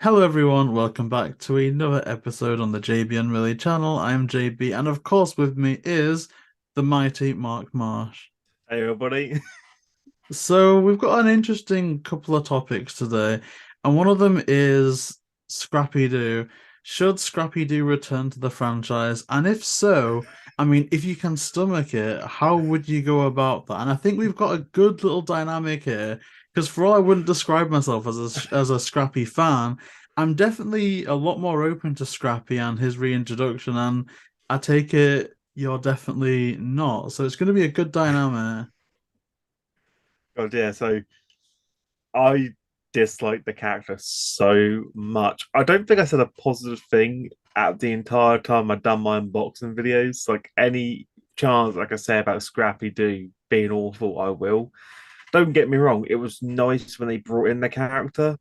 Hello everyone, welcome back to another episode on the JayBee and Milly channel. I'm JayBee, and of course with me is the mighty Mark Marsh. Hey everybody. So we've got an interesting couple of topics today, and one of them is Scrappy-Doo. Should Scrappy-Doo return to the franchise? And if so, I mean, if you can stomach it, how would you go about that? And I think we've got a good little dynamic here, because for all I wouldn't describe myself as a Scrappy fan, I'm definitely a lot more open to Scrappy and his reintroduction, and I take it you're definitely not. So it's going to be a good dynamic. God, yeah, so I dislike the character so much. I don't think I said a positive thing at the entire time I've done my unboxing videos. Like any chance I can say about Scrappy-Doo being awful, I will. Don't get me wrong, it was nice when they brought in the character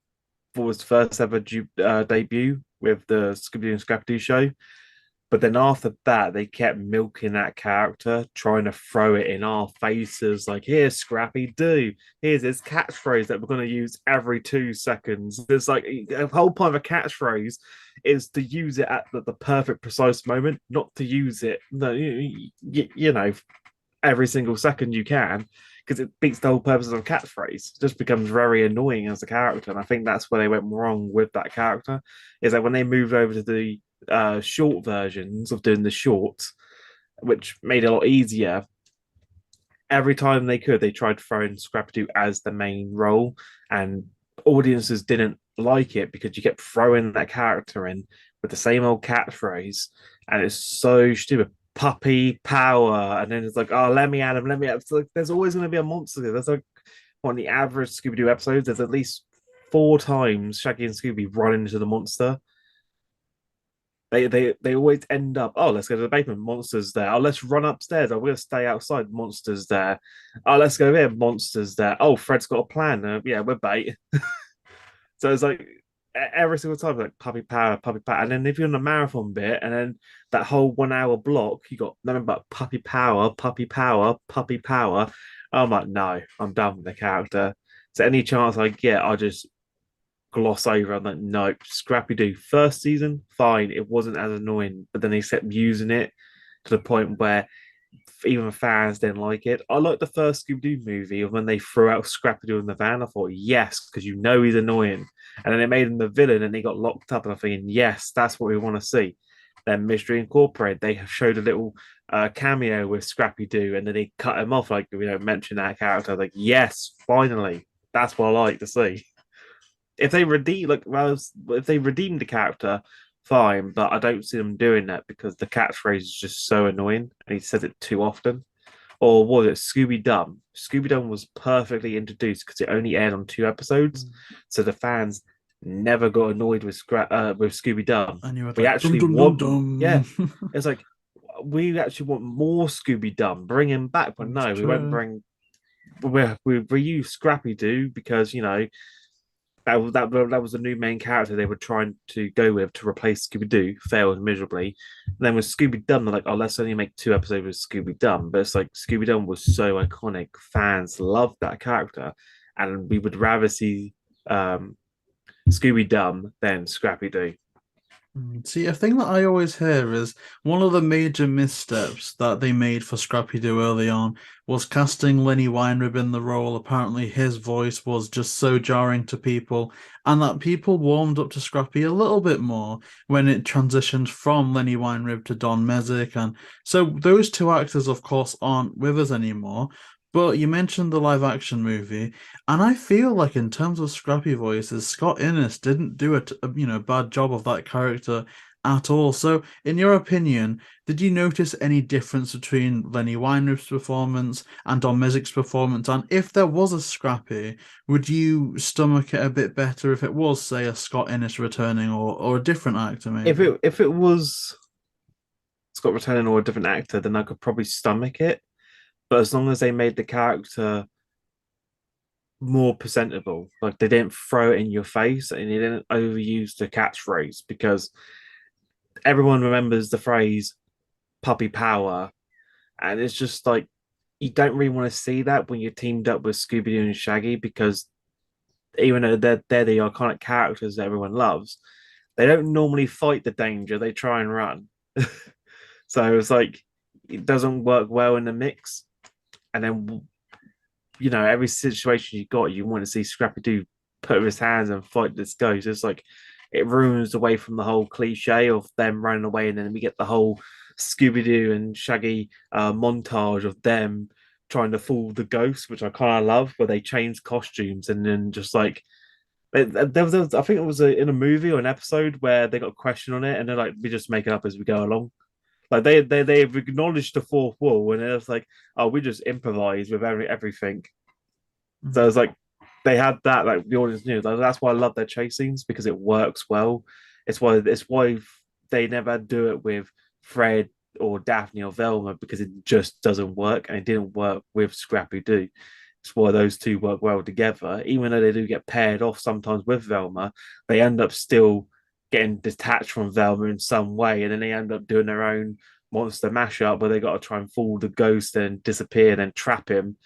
for his first ever debut with the Scooby-Doo and Scrappy-Doo show. But then after that, they kept milking that character, trying to throw it in our faces. Like, here's Scrappy Doo. Here's his catchphrase that we're going to use every 2 seconds. There's like a whole point of a catchphrase is to use it at the perfect, precise moment, not to use it, you know, every single second you can, because it beats the whole purpose of a catchphrase. It just becomes very annoying as a character. And I think that's where they went wrong with that character, is that when they moved over to the short versions of doing the shorts, which made it a lot easier. Every time they could, they tried throwing Scrappy-Doo as the main role, and audiences didn't like it because you kept throwing that character in with the same old catchphrase, and it's so stupid. Puppy power, and then it's like, oh, let me at him, let me at him. It's like, there's always going to be a monster. There's like on the average Scooby-Doo episodes, there's at least 4 times Shaggy and Scooby run into the monster. They always end up, oh, let's go to the basement, monsters there. Oh, let's run upstairs. Oh, we're gonna stay outside, monsters there. Oh, let's go here, monsters there. Oh, Fred's got a plan. Yeah, we're bait. So it's like every single time, like puppy power. And then if you're on the marathon bit, and then that whole 1 hour block, you got nothing but puppy power, puppy power, puppy power. I'm like, no, I'm done with the character. So any chance I get, I just gloss over. I'm like, no, Scrappy Doo first season, fine. It wasn't as annoying, but then they kept using it to the point where even fans didn't like it. I liked the first Scooby Doo movie when they threw out Scrappy Doo in the van. I thought, yes, because you know he's annoying. And then they made him the villain and he got locked up. And I'm thinking, yes, that's what we want to see. Then Mystery Incorporated, they showed a little cameo with Scrappy Doo and then they cut him off, like, we don't mention that character. Like, yes, finally, that's what I like to see. If they redeem, like, well, if they redeem the character, fine, but I don't see them doing that because the catchphrase is just so annoying and he says it too often. Or was it Scooby Dum? Scooby Dum was perfectly introduced because it only aired on 2 episodes, so the fans never got annoyed with Scooby Dum. And you were We like, dum actually dum dum want, dum. yeah, it's like we actually want more Scooby Dum. Bring him back, but It's no, we won't true. bring. We reuse Scrappy Doo because that was the new main character they were trying to go with to replace Scooby Doo. Failed miserably. And then with Scooby Dum, they're like, oh, let's only make 2 episodes with Scooby Dum. But it's like Scooby Dum was so iconic. Fans loved that character, and we would rather see Scooby Dum than Scrappy Doo. See, a thing that I always hear is one of the major missteps that they made for Scrappy-Doo early on was casting Lenny Weinrib in the role. Apparently, his voice was just so jarring to people, and that people warmed up to Scrappy a little bit more when it transitioned from Lenny Weinrib to Don Messick. And so those two actors, of course, aren't with us anymore. But you mentioned the live action movie. And I feel like in terms of scrappy voices, Scott Innes didn't do a bad job of that character at all. So, in your opinion, did you notice any difference between Lenny Weinrib's performance and Don Messick's performance? And if there was a Scrappy, would you stomach it a bit better if it was, say, a Scott Innes returning or a different actor, If maybe? it was Scott returning or a different actor, then I could probably stomach it. But as long as they made the character more presentable. Like they didn't throw it in your face and they didn't overuse the catchphrase because everyone remembers the phrase puppy power. And it's just like you don't really want to see that when you're teamed up with Scooby Doo and Shaggy because even though they're the iconic characters that everyone loves, they don't normally fight the danger. They try and run. So it's like it doesn't work well in the mix. And then every situation you got, you want to see Scrappy-Doo put up his hands and fight this ghost. It's like it ruins away from the whole cliche of them running away, and then we get the whole Scooby-Doo and Shaggy montage of them trying to fool the ghost, which I kind of love, where they change costumes and then just like I think it was in a movie or an episode where they got a question on it, and they're like, we just make it up as we go along. Like they've acknowledged the fourth wall, and it's like, oh, we just improvise with everything. So it's like they had that, like the audience knew. Like, that's why I love their chase scenes because it works well. It's why they never do it with Fred or Daphne or Velma because it just doesn't work, and it didn't work with Scrappy Doo. It's why those two work well together. Even though they do get paired off sometimes with Velma, they end up still getting detached from Velma in some way, and then they end up doing their own monster mashup where they got to try and fool the ghost and disappear and then trap him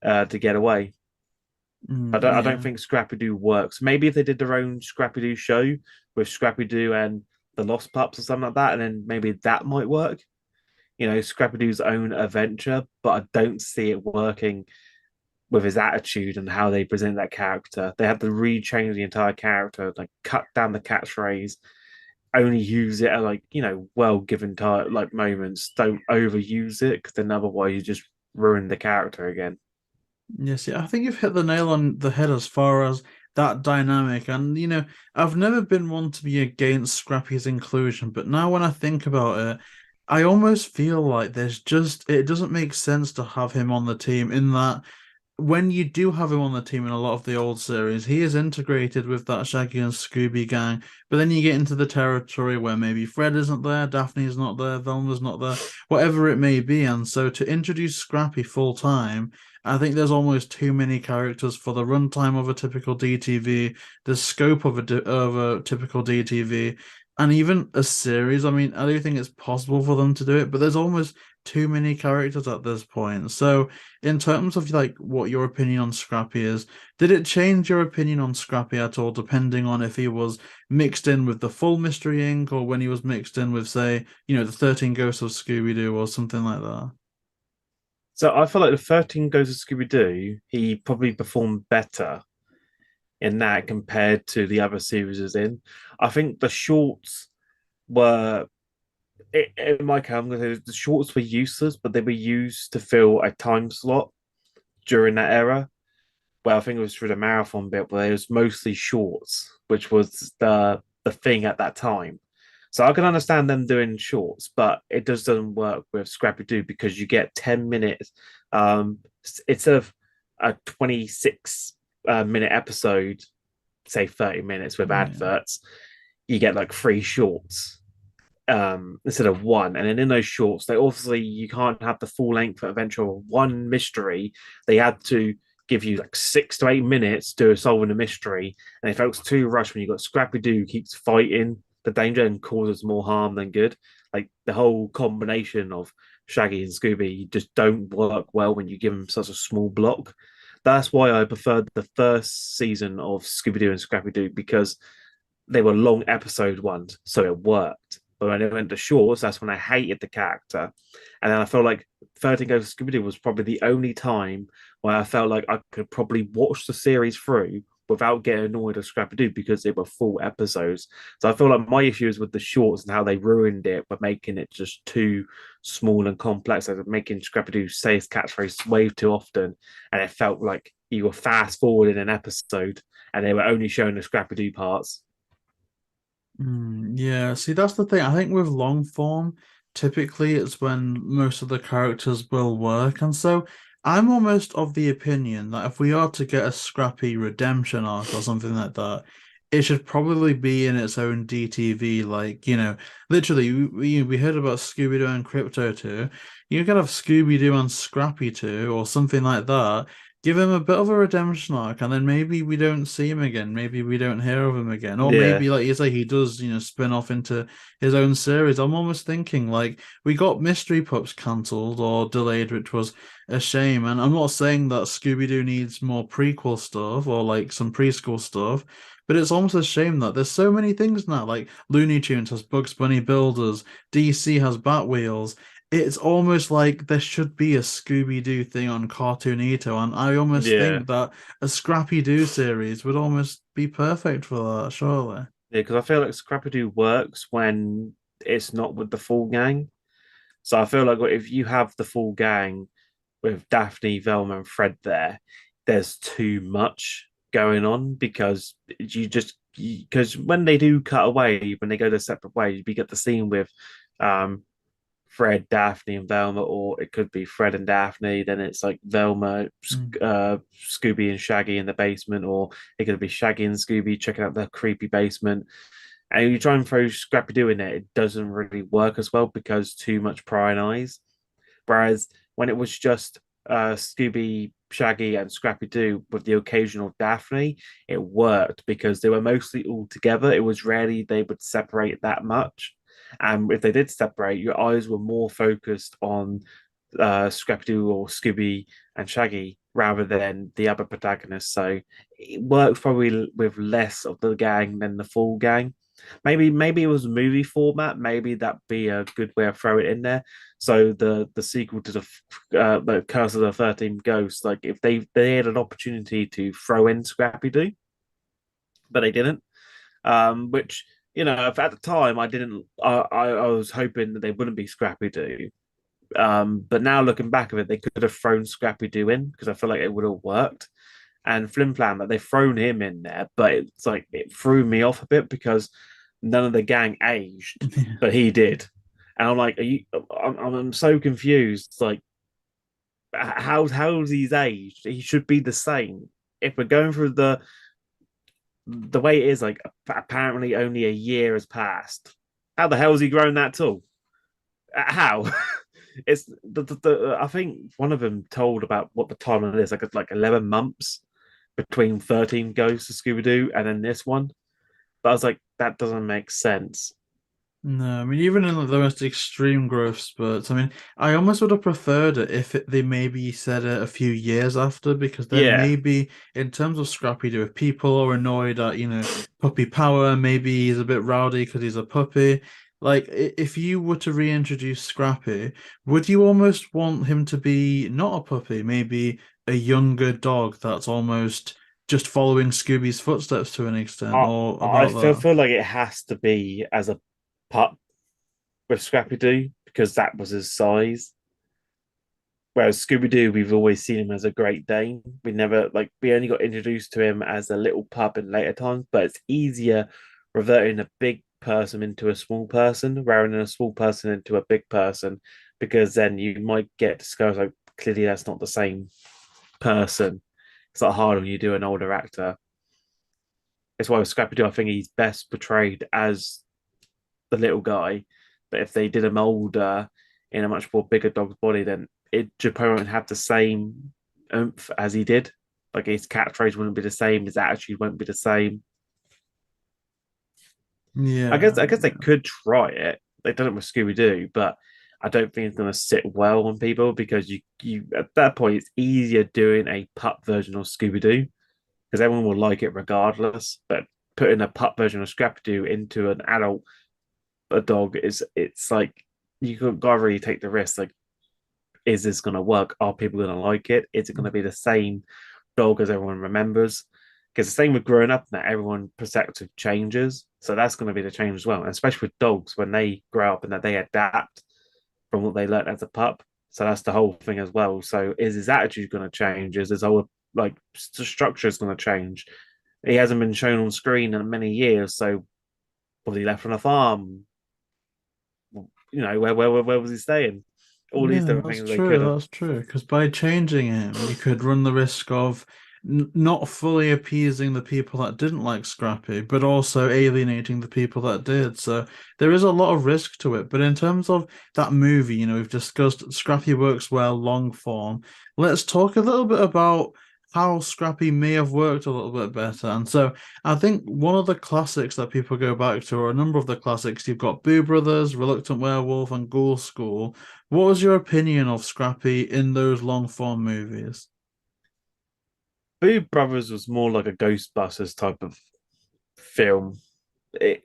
to get away. I don't Yeah. think Scrappy Doo works. Maybe if they did their own Scrappy Doo show with Scrappy Doo and the Lost Pups or something like that, and then maybe that might work. Scrappy Doo's own adventure, but I don't see it working with his attitude and how they present that character. They have to rechange the entire character, like cut down the catchphrase, only use it at like well given time like moments. Don't overuse it because then otherwise you just ruin the character again. Yes, yeah, I think you've hit the nail on the head as far as that dynamic. And, I've never been one to be against Scrappy's inclusion, but now when I think about it, I almost feel like it doesn't make sense to have him on the team in that when you do have him on the team in a lot of the old series, he is integrated with that Shaggy and Scooby gang. But then you get into the territory where maybe Fred isn't there, Daphne's not there, Velma's not there, whatever it may be. And so to introduce Scrappy full time, I think there's almost too many characters for the runtime of a typical DTV, the scope of a typical DTV, and even a series. I mean, I do think it's possible for them to do it, but there's almost too many characters at this point. So in terms of like what your opinion on Scrappy is, did it change your opinion on Scrappy at all, depending on if he was mixed in with the full Mystery Inc. or when he was mixed in with, say, the 13 Ghosts of Scooby-Doo or something like that? So I feel like the 13 Goes to Scooby Doo, he probably performed better in that compared to the other series in. I think the shorts were, in my case, I'm going to say the shorts were useless, but they were used to fill a time slot during that era. Where I think it was through the marathon bit, where it was mostly shorts, which was the thing at that time. So I can understand them doing shorts, but it just doesn't work with Scrappy Doo because you get 10 minutes instead of a 26 minute episode, say 30 minutes with Yeah. adverts, you get like three shorts instead of one. And then in those shorts, they obviously you can't have the full length adventure of one mystery. They had to give you like 6 to 8 minutes to solving a mystery. And if it was too rushed when you got Scrappy Doo keeps fighting the danger and causes more harm than good. Like the whole combination of Shaggy and Scooby just don't work well when you give them such a small block. That's why I preferred the first season of Scooby Doo and Scrappy Doo because they were long episode ones, so it worked. But when it went to shorts, that's when I hated the character. And then I felt like 13 Goes to Scooby Doo was probably the only time where I felt like I could probably watch the series through without getting annoyed at Scrappy Doo because they were full episodes. So I feel like my issue is with the shorts and how they ruined it by making it just too small and complex, like making Scrappy Doo say his catchphrase way too often. And it felt like you were fast forwarding an episode and they were only showing the Scrappy Doo parts. Yeah, see, that's the thing. I think with long form, typically it's when most of the characters will work. And so I'm almost of the opinion that if we are to get a Scrappy redemption arc or something like that, it should probably be in its own DTV. Like, literally, we heard about Scooby-Doo and Crypto 2. You could have Scooby-Doo and Scrappy 2 or something like that. give him a bit of a redemption arc, and then maybe we don't see him again. Maybe we don't hear of him again, or Yeah, maybe, like you say, he does, spin off into his own series. I'm almost thinking like we got Mystery Pups cancelled or delayed, which was a shame. And I'm not saying that Scooby-Doo needs more prequel stuff or like some preschool stuff. But it's almost a shame that there's so many things now. Like Looney Tunes has Bugs Bunny Builders, DC has Batwheels, it's almost like there should be a Scooby-Doo thing on Cartoonito, and I almost yeah, think that a Scrappy-Doo series would almost be perfect for that, surely. yeah. Because I feel like Scrappy-Doo works when it's not with the full gang. So I feel like if you have the full gang with Daphne, Velma, and Fred there, there's too much going on because because when they do cut away, when they go their separate ways, we get the scene with um Fred, Daphne, and Velma, or it could be Fred and Daphne. Then it's like Velma, Mm. Scooby, and Shaggy in the basement, or it could be Shaggy and Scooby checking out the creepy basement. And you try and throw Scrappy Doo in there, it doesn't really work as well because too much prying eyes. Whereas when it was just Scooby, Shaggy, and Scrappy Doo with the occasional Daphne, it worked because they were mostly all together. It was rarely they would separate that much. And if they did separate, your eyes were more focused on Scrappy Doo or Scooby and Shaggy rather than the other protagonists. So it works probably with less of the gang than the full gang. Maybe it was a movie format. Maybe that'd be a good way of throwing it in there. So the sequel to the Curse of the 13 Ghosts, like if they had an opportunity to throw in Scrappy Doo, but they didn't. Which at the time I didn't. I was hoping that they wouldn't be Scrappy Doo. But now looking back of it, they could have thrown Scrappy Doo in because I feel like it would have worked. And Flim Flam, that they've thrown him in there, but it's like it threw me off a bit because none of the gang aged, but he did. And I'm like, are you? I'm so confused. Like, how's he's aged? He should be the same. If we're going through the way it is, like apparently only a year has passed. How the hell has he grown that tall? How? It's I think one of them told about what the time it is, like 11 months between 13 Ghosts of Scooby Doo and then this one. But I was like, that doesn't make sense. No, I mean, even in the most extreme growth spurts, I mean, I almost would have preferred it if they maybe said it a few years after, because then Yeah. maybe in terms of Scrappy-Doo, if people are annoyed at, puppy power, maybe he's a bit rowdy because he's a puppy. Like, if you were to reintroduce Scrappy, would you almost want him to be not a puppy, maybe a younger dog that's almost just following Scooby's footsteps to an extent, I or I about feel that? feel like it has to be as a pup with Scrappy Doo because that was his size. Whereas Scooby Doo, we've always seen him as a Great Dane. We only got introduced to him as a little pup in later times, but it's easier reverting a big person into a small person rather than a small person into a big person because then you might get discouraged. Like, clearly, that's not the same person. It's not hard when you do an older actor. It's why with Scrappy Doo, I think he's best portrayed as the little guy. But if they did him older in a much more bigger dog's body, then it just probably won't have the same oomph as he did. Like his catchphrase wouldn't be the same, his attitude won't be the same. I guess they Yeah. could try it. They've done it with Scooby Doo, but I don't think it's going to sit well on people because you at that point it's easier doing a pup version of Scooby Doo because everyone will like it regardless. But putting a pup version of Scrappy Doo into an adult a dog it's like you gotta really take the risk. Like, is this gonna work? Are people gonna like it? Is it gonna be the same dog as everyone remembers? Because the same with growing up, that everyone perspective changes. So that's gonna be the change as well. And especially with dogs when they grow up and that they adapt from what they learned as a pup. So that's the whole thing as well. So is his attitude gonna change? Is his whole like structure is gonna change? He hasn't been shown on screen in many years, so was he left on a farm? Where was he staying? All these Yeah, different that's things they could true. have. That's true. Because by changing him, you could run the risk of not fully appeasing the people that didn't like Scrappy, but also alienating the people that did. So there is a lot of risk to it. But in terms of that movie, we've discussed Scrappy works well long form. Let's talk a little bit about how Scrappy may have worked a little bit better. And so I think one of the classics that people go back to, or a number of the classics, you've got Boo Brothers, Reluctant Werewolf, and Ghoul School. What was your opinion of Scrappy in those long form movies? Boo Brothers was more like a Ghostbusters type of film. It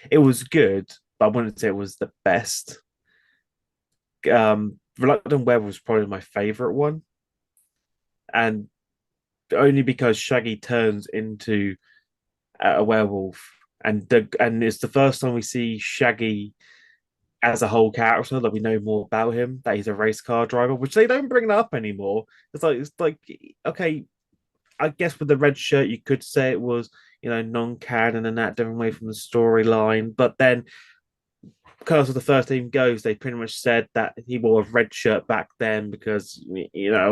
it was good, but I wouldn't say it was the best. Reluctant Werewolf was probably my favorite one, and only because Shaggy turns into a werewolf, and it's the first time we see Shaggy as a whole character, that we know more about him, that he's a race car driver, which they don't bring that up anymore. It's like okay, I guess with the red shirt you could say it was, non-canon and that different way from the storyline, but then because of the 13 goes, they pretty much said that he wore a red shirt back then because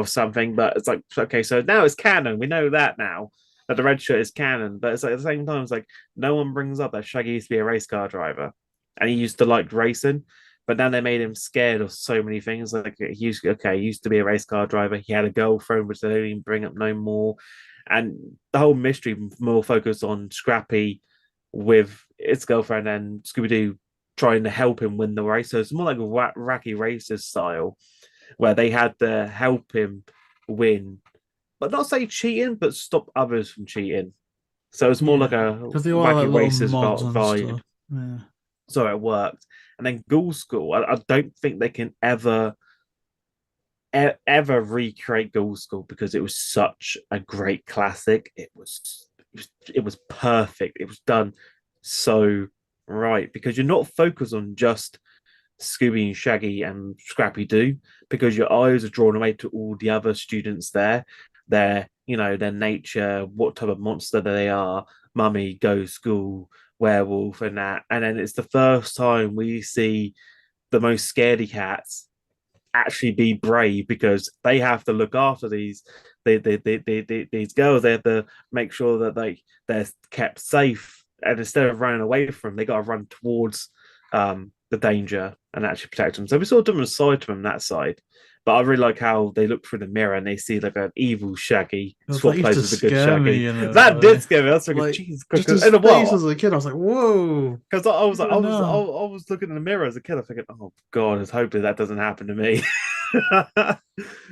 something. But it's like, okay, so now it's canon. We know that now, that the red shirt is canon. But it's like at the same time, it's like no one brings up that Shaggy used to be a race car driver and he used to like racing. But now they made him scared of so many things. Like he used to be a race car driver. He had a girlfriend, which they don't even bring up no more. And the whole mystery more focused on Scrappy with its girlfriend and Scooby Doo trying to help him win the race. So it's more like a wacky racist style where they had to help him win, but not say cheating, but stop others from cheating. So it's more like Yeah, a because they all have wacky like little racist mods and vibe. stuff. Yeah. So it worked. And then Ghoul School, I don't think they can ever recreate Ghoul School because it was such a great classic. It was perfect. It was done so right because you're not focused on just Scooby and Shaggy and Scrappy-Doo because your eyes are drawn away to all the other students there. Their nature, what type of monster they are, mummy, ghost, school, werewolf, and that. And then it's the first time we see the most scaredy cats actually be brave because they have to look after these girls. They have to make sure that they're kept safe, and instead of running away from them, they got to run towards the danger and actually protect them. So we saw them aside from that side. But I really like how they look through the mirror and they see like an evil Shaggy That swap used to places with a good scare me, Shaggy. you know. That did Like, scare me. That's like, like Jesus, just because his in a face while, as a kid, I was like, "Whoa!" because I was like, Even now. I was looking in the mirror as a kid. I was thinking, oh God, I was hoping that doesn't happen to me.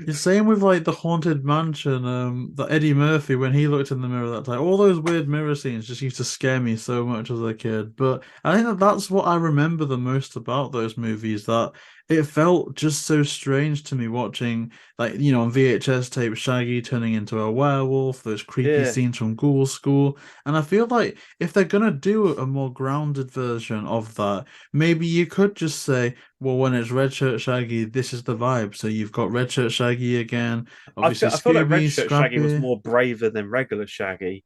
The same with like the Haunted Mansion, that Eddie Murphy when he looked in the mirror that time. All those weird mirror scenes just used to scare me so much as a kid. But I think that that's what I remember the most about those movies. That it felt just so strange to me watching, like on VHS tape, Shaggy turning into a werewolf, those creepy Yeah, scenes from Ghoul School, and I feel like if they're gonna do a more grounded version of that, maybe you could just say, well, when it's Red Shirt Shaggy, this is the vibe. So you've got Red Shirt Shaggy again, obviously I feel like Red Scooby, Shirt Shaggy was Scrappy. more braver than regular Shaggy.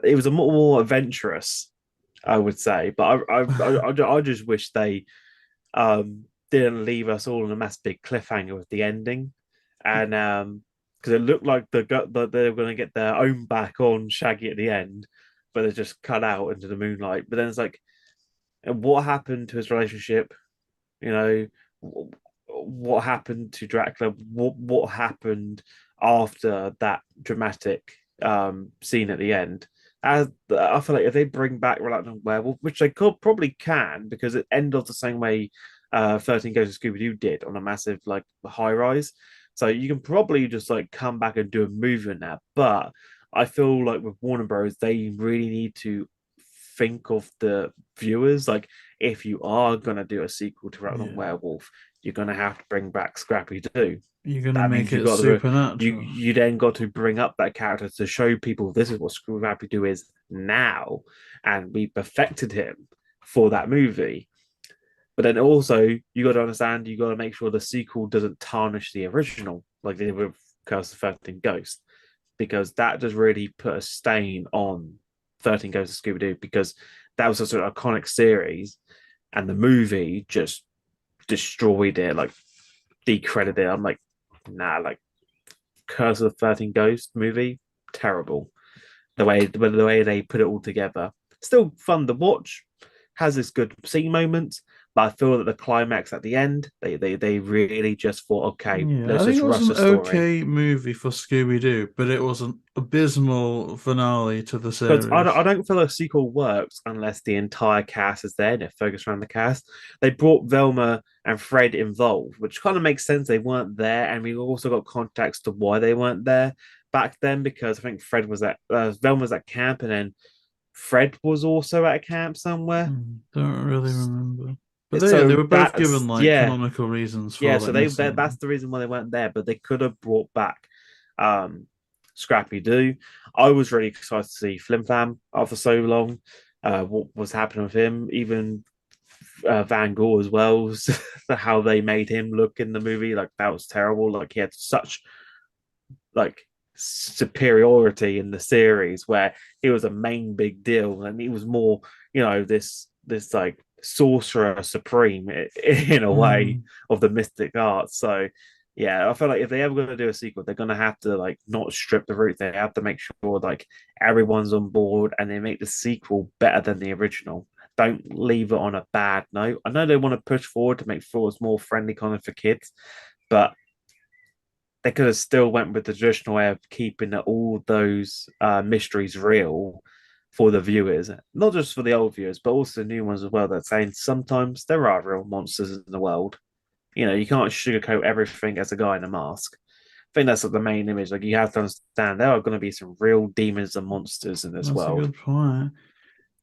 It was a more adventurous, I would say. But I just wish they didn't leave us all in a massive big cliffhanger with the ending, and because it looked like they were going to get their own back on Shaggy at the end, but they just cut out into the moonlight. But then it's like, what happened to his relationship? You know, what happened to Dracula? What happened after that dramatic scene at the end? As I feel like if they bring back Reluctant Werewolf, which they could probably can, because it ended the same way 13 Goes to Scooby Doo did on a massive like high rise. So you can probably just like come back and do a movie in that. But I feel like with Warner Bros, they really need to think of the viewers. Like, if you are gonna do a sequel to Reluctant Yeah, Werewolf, you're gonna have to bring back Scrappy-Doo. you're gonna That make means it supernatural. you then got to bring up that character to show people this is what Scrappy-Doo is now, and we perfected him for that movie. But then also you got to understand, you got to make sure the sequel doesn't tarnish the original like they did with Curse of 13 Ghosts, because that just really put a stain on 13 Ghosts of Scooby Doo, because that was such an iconic series, and the movie just destroyed it, like decredited it. I'm like, nah, like Curse of the 13 Ghosts movie, terrible. The way they put it all together, still fun to watch, has its good scene moments, But I feel that the climax at the end, they really just thought, okay, Yeah, let's I think just it was rush an the story. okay movie for Scooby-Doo, but it was an abysmal finale to the Because I series. don't feel a sequel works unless the entire cast is there and it focused around the cast. They brought Velma and Fred involved, which kind of makes sense. They weren't there, and we also got context to why they weren't there back then. Because I think Fred was at Velma was at camp, and then Fred was also at a camp somewhere. Don't really remember. But they So were both given that's like yeah, canonical reasons yeah. for So like that's missing. the reason why they weren't there. But they could have brought back um Scrappy-Doo. I was really excited to see Flim Flam after so long. What was happening with him? Even Van Gogh as well. How they made him look in the movie, like that was terrible. Like he had such like superiority in the series where he was a main big deal, and he was more, this like sorcerer supreme in a way Mm, of the mystic arts. So yeah, I feel like if they ever going to do a sequel, they're going to have to like not strip the roots. They have to make sure like everyone's on board and they make the sequel better than the original. Don't leave it on a bad note. I know they want to push forward to make sure it's more friendly content for kids, but they could have still went with the traditional way of keeping all those mysteries real for the viewers, not just for the old viewers, but also the new ones as well. That saying sometimes there are real monsters in the world. You can't sugarcoat everything as a guy in a mask. I think that's like the main image. Like you have to understand there are going to be some real demons and monsters in this that's a world, good point.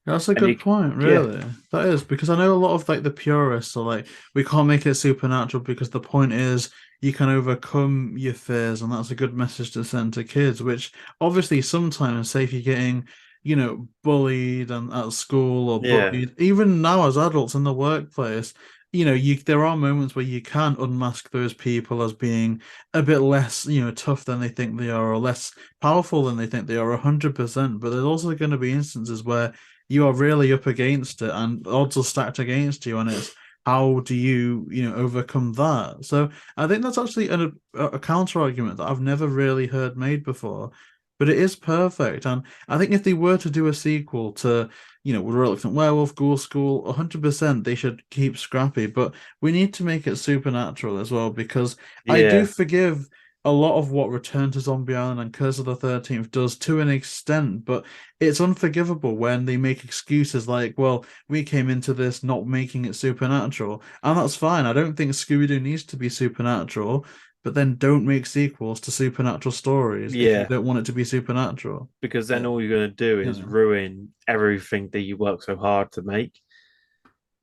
That's a and good point, yeah, really. That is because I know a lot of like the purists are like, we can't make it supernatural because the point is you can overcome your fears, and that's a good message to send to kids. Which obviously sometimes, say if you're getting, bullied and at school or yeah, bullied, even now as adults in the workplace, you there are moments where you can unmask those people as being a bit less, tough than they think they are, or less powerful than they think they are, 100%. But there's also going to be instances where you are really up against it and odds are stacked against you, and it's how do you overcome that. So I think that's actually a counter argument that I've never really heard made before, but it is perfect. And I think if they were to do a sequel to Reluctant Werewolf, Ghoul School, 100% they should keep Scrappy, but we need to make it supernatural as well, because I do yeah, forgive a lot of what Return to Zombie Island and Curse of the 13th does to an extent, but it's unforgivable when they make excuses like, well, we came into this not making it supernatural. And that's fine. I don't think Scooby-Doo needs to be supernatural, but then don't make sequels to supernatural stories if you yeah. don't want it to be supernatural. Because then But, all you're going to do you is know, ruin everything that you work so hard to make.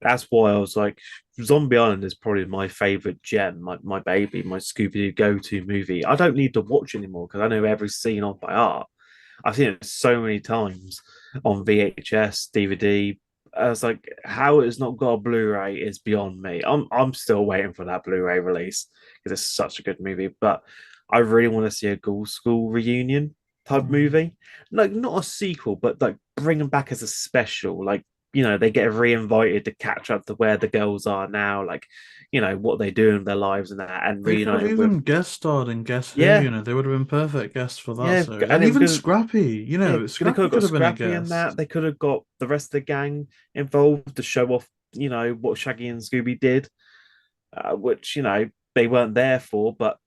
That's why I was like, Zombie Island is probably my favorite gem, my baby, my Scooby Doo go to movie. I don't need to watch anymore because I know every scene off by heart. I've seen it so many times on VHS, DVD. I was like, how it's not got a Blu-ray is beyond me. I'm still waiting for that Blu-ray release because it's such a good movie. But I really want to see a Ghoul School reunion type mm. movie, like not a sequel, but like bring them back as a special. Like they get re-invited to catch up to where the girls are now, like what they do in their lives and that, and They could have reunited with even guest starred in Guess Who, yeah, they would have been perfect guests for that yeah, series. and And it even could Scrappy, yeah, they could Scrappy have got could have been a Scrappy in that. guest. They could have got the rest of the gang involved to show off, what Shaggy and Scooby did, which they weren't there for, but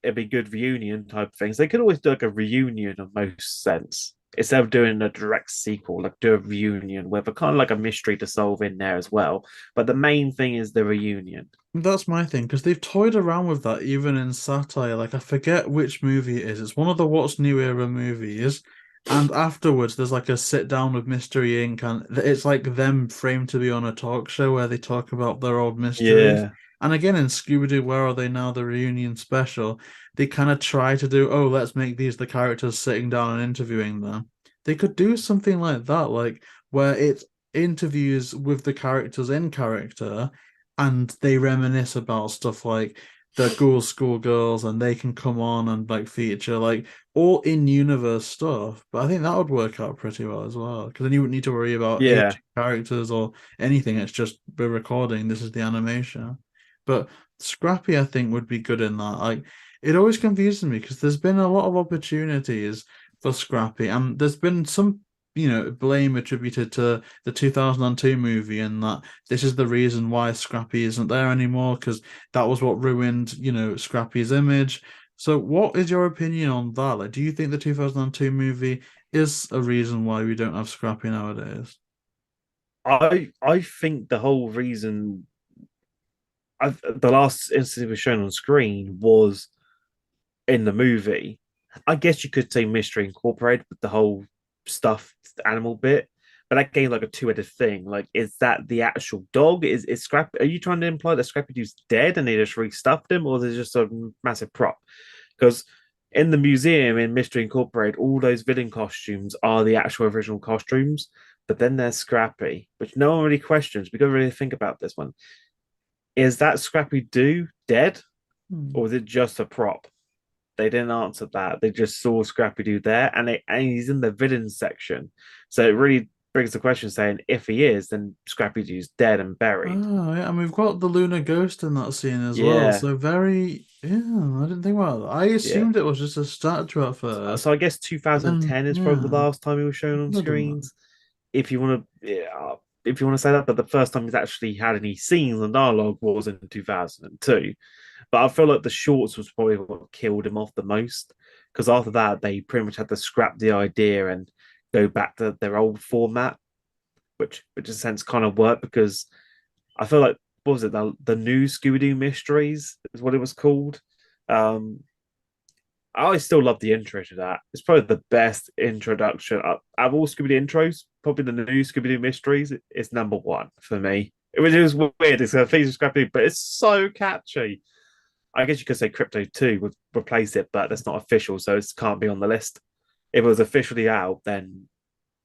it'd be good reunion type things. They could always do like a reunion of most sense instead of doing a direct sequel. Like do a reunion with a kind of like a mystery to solve in there as well. But the main thing is the reunion. That's my thing, because they've toyed around with that even in satire. Like, I forget which movie it is. It's one of the What's New era movies. And afterwards, there's like a sit down with Mystery Inc. And it's like them framed to be on a talk show where they talk about their old mysteries. Yeah, And again, in Scooby-Doo, Where Are They Now? The reunion special, they kind of try to do, oh, let's make these the characters sitting down and interviewing them. They could do something like that, like where it's interviews with the characters in character and they reminisce about stuff like the Ghoul School girls, and they can come on and like feature like all in universe stuff. But I think that would work out pretty well as well, because then you wouldn't need to worry about yeah, aging characters or anything. It's just we're recording. This is the animation. But Scrappy, I think, would be good in that. Like, it always confuses me because there's been a lot of opportunities for Scrappy, and there's been some blame attributed to the 2002 movie, and that this is the reason why Scrappy isn't there anymore because that was what ruined, Scrappy's image. So, what is your opinion on that? Like, do you think the 2002 movie is a reason why we don't have Scrappy nowadays? I think the whole reason the last instance it was shown on screen was in the movie. I guess you could say Mystery Incorporated with the whole stuffed animal bit, but that gave like a two-headed thing. Like, is that the actual dog? Is Scrap? Are you trying to imply that Scrappy-Doo's dead and they just restuffed him, or is it just a massive prop? Because in the museum in Mystery Incorporated, all those villain costumes are the actual original costumes, but then there's Scrappy, which no one really questions. We got to really think about this one. Is that Scrappy-Doo dead, Hmm. or is it just a prop? They didn't answer that. They just saw Scrappy-Doo there, and he's in the villains section. So it really brings the question saying, if he is, then Scrappy-Doo's dead and buried. Oh, yeah, and we've got the lunar ghost in that scene as well. Yeah, So very, yeah, I didn't think about that. I yeah. assumed it was just a statue at So first, I guess but then 2010 is probably the yeah, last time he was shown I on could have done that. screens. If you want to, yeah, if you want to say that, but the first time he's actually had any scenes and dialogue was in 2002. But I feel like the shorts was probably what killed him off the most because after that they pretty much had to scrap the idea and go back to their old format, which in a sense kind of worked because I feel like what was it the new Scooby-Doo Mysteries is what it was called. Um, I still love the intro to that. It's probably the best introduction out of all Scooby-Doo intros. Probably the new Scooby-Doo Mysteries is number one for me. It was weird. It's a piece of Scrappy, but it's so catchy. I guess you could say Crypto 2 would replace it, but that's not official, so it can't be on the list. If it was officially out, then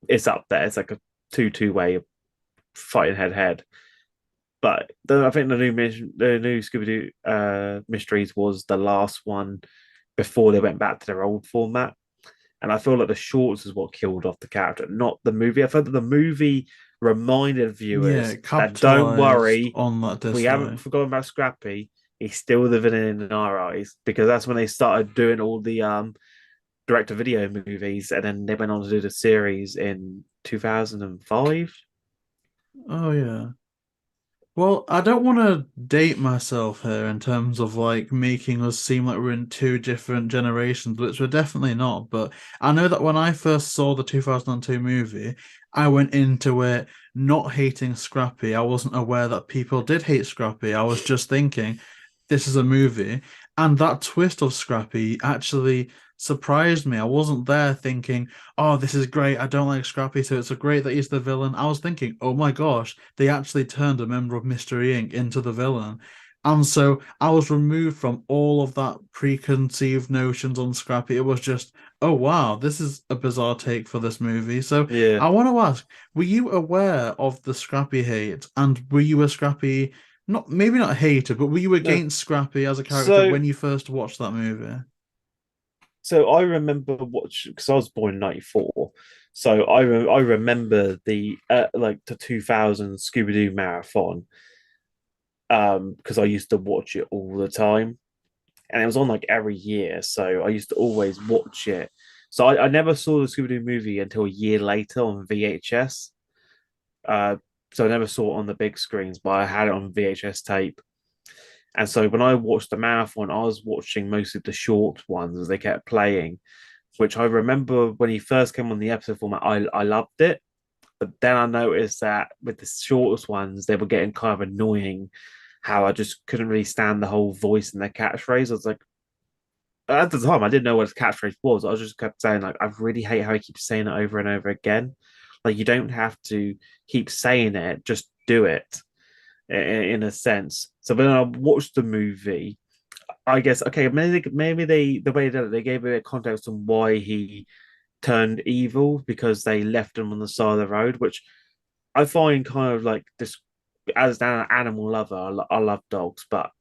it's up there. It's like a two-way fighting head-to-head. But I think the new Scooby Doo mysteries was the last one before they went back to their old format. And I feel like the shorts is what killed off the character, not the movie. I felt that the movie reminded Yeah, viewers it that don't capitalized worry, on that we haven't dislike. forgotten about Scrappy. He's still the villain in our eyes because that's when they started doing all the direct to video movies, and then they went on to do the series in 2005. Oh yeah. Well, I don't want to date myself here in terms of like making us seem like we're in two different generations, which we're definitely not. But I know that when I first saw the 2002 movie, I went into it not hating Scrappy. I wasn't aware that people did hate Scrappy. I was just thinking, this is a movie. And that twist of Scrappy actually surprised me. I wasn't there thinking, oh, this is great. I don't like Scrappy, so it's a great that he's the villain. I was thinking, oh my gosh, they actually turned a member of Mystery Inc. into the villain. And so I was removed from all of that preconceived notions on Scrappy. It was just, oh wow, this is a bizarre take for this movie. So Yeah. I want to ask, were you aware of the Scrappy hate? And were you a Scrappy, not maybe not a hater, but were you No. against Scrappy as a character So when you first watched that movie? So I remember watching because I was born in '94. So I remember the like the 2000 Scooby Doo marathon because I used to watch it all the time and it was on like every year. So I used to always watch it. So I never saw the Scooby Doo movie until a year later on VHS. Uh, so I never saw it on the big screens, but I had it on VHS tape. And so when I watched the marathon, I was watching most of the short ones as they kept playing, which I remember when he first came on the episode format, I loved it. But then I noticed that with the shortest ones, they were getting kind of annoying. How I just couldn't really stand the whole voice and their catchphrase. I was like, at the time, I didn't know what his catchphrase was. I just kept saying, like, I really hate how he keeps saying it over and over again. Like, you don't have to keep saying it, just do it in a sense. So when I watched the movie, I guess okay, maybe they the way that they gave it context on why he turned evil because they left him on the side of the road, which I find kind of like this. As an animal lover, I love dogs, but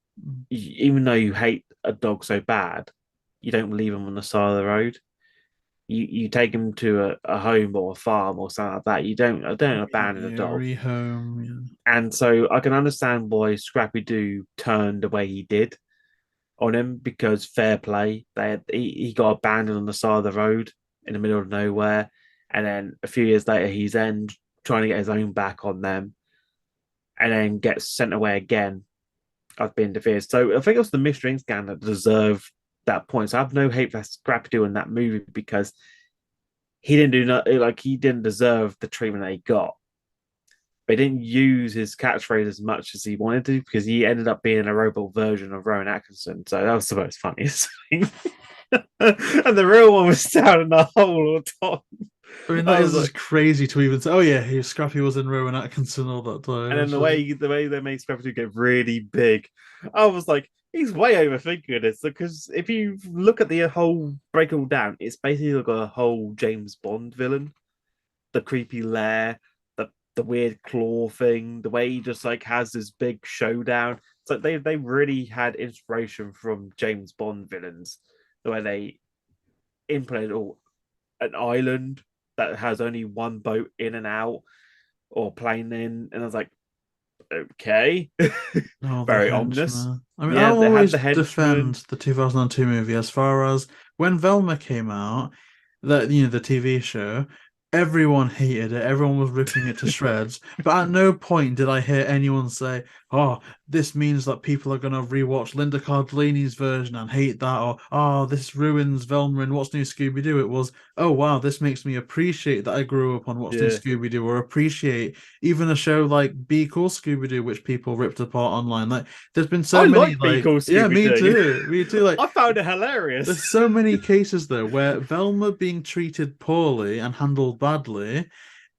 even though you hate a dog so bad, you don't leave him on the side of the road. You take him to a home or a farm or something like that. You don't abandon a Yeah, dog. rehome. Yeah. And so I can understand why Scrappy Doo turned the way he did on him because fair play, he got abandoned on the side of the road in the middle of nowhere. and then a few years later, he's then trying to get his own back on them, and then gets sent away again after being defeated. So I think it was the Mystery Inc. gang that deserved that point. So I have no hate for Scrappy-Doo in that movie because he didn't do nothing, like he didn't deserve the treatment that he got. But he didn't use his catchphrase as much as he wanted to because he ended up being a robot version of Rowan Atkinson. So that was the most funniest thing. And the real one was down in the hole all the time. I mean, that is just crazy to even say. Oh yeah, Scrappy was in Rowan Atkinson all that time. And then the way they made Scrappy-Doo get really big, I was like, he's way overthinking this because if you look at the whole break it all down, it's basically like a whole James Bond villain, the creepy lair, the weird claw thing, the way he just like has this big showdown. It's like they really had inspiration from James Bond villains, the way they implemented an island that has only one boat in and out or plane in, and I was like, okay, Oh, the very ominous. henchman. I mean, Yeah, I'll they had always the defend henchman. the 2002 movie as far as when Velma came out, that the TV show, everyone hated it. Everyone was ripping it to shreds. But at no point did I hear anyone say, "Oh, this means that people are gonna rewatch Linda Cardellini's version and hate that," or "Oh, this ruins Velma and What's New Scooby-Doo." It was, "Oh wow, this makes me appreciate that I grew up on What's New Yeah, Scooby-Doo," or appreciate even a show like Be Cool Scooby-Doo, which people ripped apart online. Like, there's been so I many, like Be like, Cool yeah, Scooby Doo. me too. Like, I found it there's hilarious. so many cases though where Velma being treated poorly and handled badly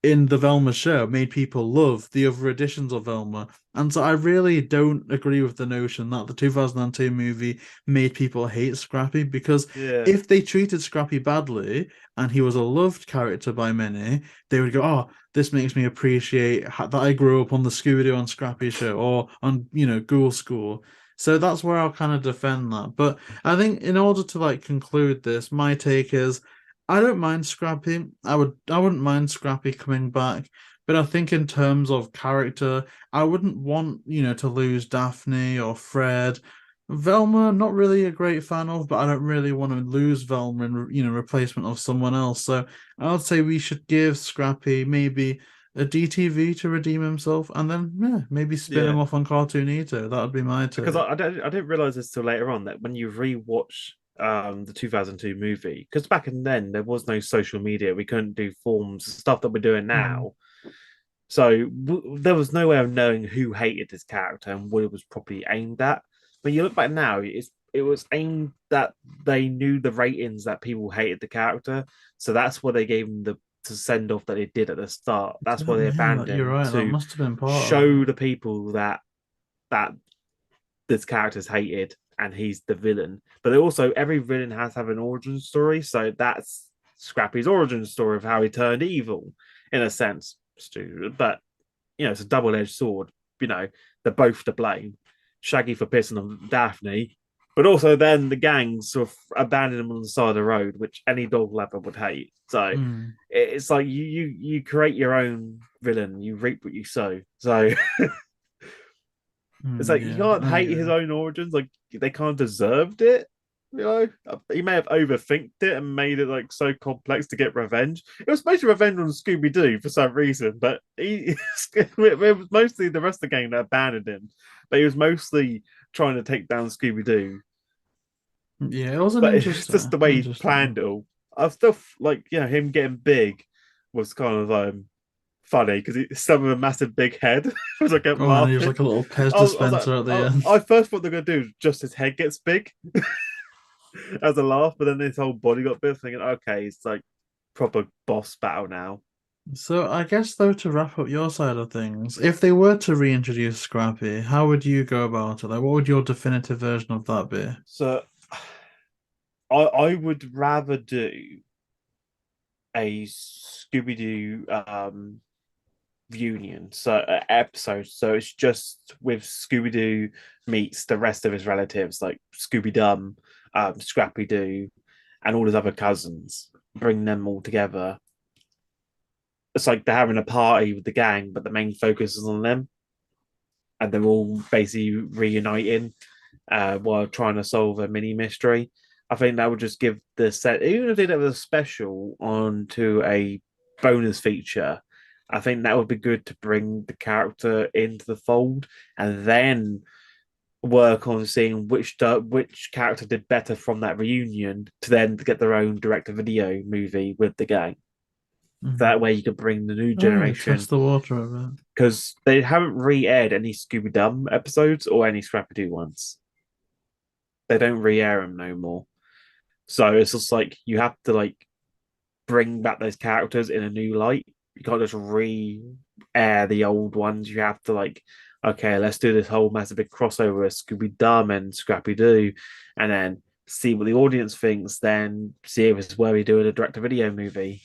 in the Velma show made people love the other editions of Velma. And so I really don't agree with the notion that the 2002 movie made people hate Scrappy, because Yeah, if they treated Scrappy badly and he was a loved character by many, they would go, "Oh, this makes me appreciate that I grew up on the Scooby-Doo and Scrappy show or on, Ghoul School." So that's where I'll kind of defend that. But I think in order to like conclude this, my take is I don't mind Scrappy. I wouldn't mind Scrappy coming back, but I think in terms of character, I wouldn't want, to lose Daphne or Fred. Velma, not really a great fan of, but I don't really want to lose Velma in, replacement of someone else. So I would say we should give Scrappy maybe a DTV to redeem himself, and then yeah, maybe spin him yeah. off on Cartoonito. That would be my Because take. I didn't realize this till later on that when you rewatch the 2002 movie, because back in then there was no social media, we couldn't do forms, stuff that we're doing Mm. now. So there was no way of knowing who hated this character and what it was probably aimed at. But you look back now, it was aimed that they knew the ratings that people hated the character, so that's what they gave them the to send off that they did at the start. That's why they Yeah, abandoned you're him right. That to must have been part of show it. the people that this character's hated and he's the villain. But also every villain has to have an origin story, so that's Scrappy's origin story of how he turned evil, in a sense. But it's a double-edged sword. They're both to blame. Shaggy for pissing on Daphne, but also then the gang sort of abandoned him on the side of the road, which any dog lover would hate. So Mm. it's like you create your own villain, you reap what you sow. So it's like you Yeah, can't I hate his agree. own origins. Like they kind of deserved it. He may have overthinked it and made it like so complex to get revenge. It was mostly revenge on Scooby Doo for some reason, but it was mostly the rest of the gang that abandoned him. But he was mostly trying to take down Scooby Doo. Yeah, it was an But it's just interesting, the way he interesting planned one. it all. I still like him getting big was kind of funny because he still with a massive big head. I kept Oh, and he was laughing. like a little Pez I was like, dispenser at the end. I first thought they're gonna do just his head gets big as a laugh, but then his whole body got big. Thinking, okay, it's like proper boss battle now. So I guess though, to wrap up your side of things, if they were to reintroduce Scrappy, how would you go about it? Like, what would your definitive version of that be? So I would rather do a Scooby Doo reunion, so episode. So it's just with Scooby Doo meets the rest of his relatives, like Scooby Dum, Scrappy Doo, and all his other cousins. Bring them all together. It's like they're having a party with the gang, but the main focus is on them, and they're all basically reuniting while trying to solve a mini mystery. I think that would just give the set, even if they did a special onto a bonus feature. I think that would be good to bring the character into the fold, and then work on seeing which character did better from that reunion to then get their own direct-to-video movie with the gang. That way, you could bring the new Oh, yeah, generation, test the water a bit. because they haven't re-aired any Scooby-Doo episodes or any Scrappy-Doo ones. They don't re-air them no more. So it's just like you have to like bring back those characters in a new light. You can't just re-air the old ones. You have to like, okay, let's do this whole massive big crossover with Scooby-Doo and Scrappy-Doo, and then see what the audience thinks. Then see if it's where we do a direct-to-video movie.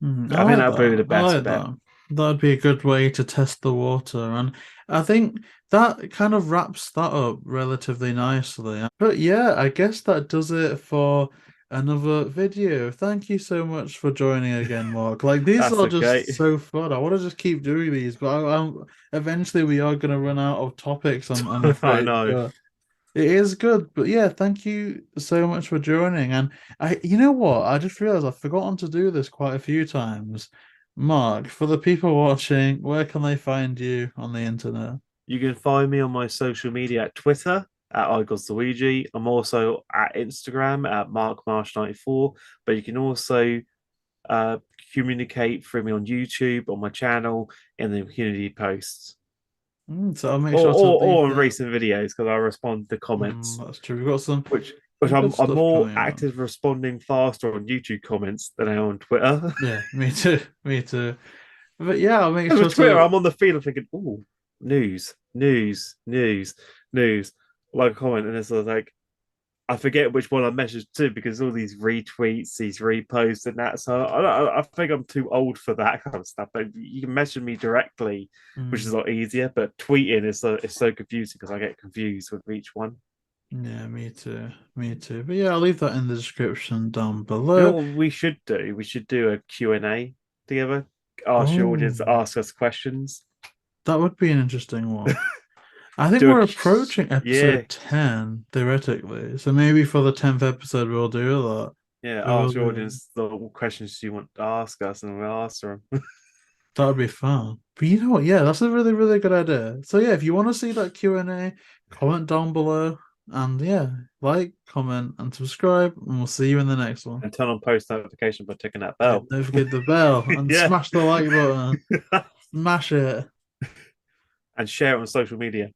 I I think like that would be the that. I best like bet. that. That'd be a good way to test the water. And I think that kind of wraps that up relatively nicely. But yeah, I guess that does it for another video. Thank you so much for joining again, Mark. Like these That's are okay. just so fun. I want to just keep doing these, but eventually we are going to run out of topics, I'm I afraid. know. But it is good, but yeah, thank you so much for joining. And you know what? I just realized I've forgotten to do this quite a few times. Mark, for the people watching, where can they find you on the internet? You can find me on my social media at Twitter at iGosLuigi. I'm also at Instagram at MarkMarsh94, but you can also uh, communicate through me on YouTube, on my channel, in the community posts, So I'll make or sure to leave on that. recent videos because I respond to comments, That's true. We've got some which good I'm stuff more coming up. active responding faster on YouTube comments than I am on Twitter. Yeah, me too. Me too. But yeah, I'll make sure With Twitter, to. I'm on the feed, I'm thinking, oh, news, news, news, news. Like a comment, and it's like I forget which one I messaged to because all these retweets, these reposts, and that. So I think I'm too old for that kind of stuff. But you can message me directly, which is Mm, a lot easier. But tweeting is so confusing because I get confused with each one. yeah, me too. Me too. But yeah, I'll leave that in the description down You know below. what we should do? We should do a Q&A together. Ask your Oh, audience to ask us questions. that would be an interesting one. I think Do a we're approaching yeah, episode 10, theoretically. So maybe for the 10th episode, we'll do that. yeah. We will Ask your do. audience the questions you want to ask us, and we'll answer them. That would be fun. But you know what? Yeah, that's a really, really good idea. So yeah, if you want to see that Q&A, comment down below. And yeah, like, comment, and subscribe. And we'll see you in the next one. And turn on post notification by ticking that Yeah, bell. don't forget the bell and Yeah. smash the like button. Smash it. And share it on social media.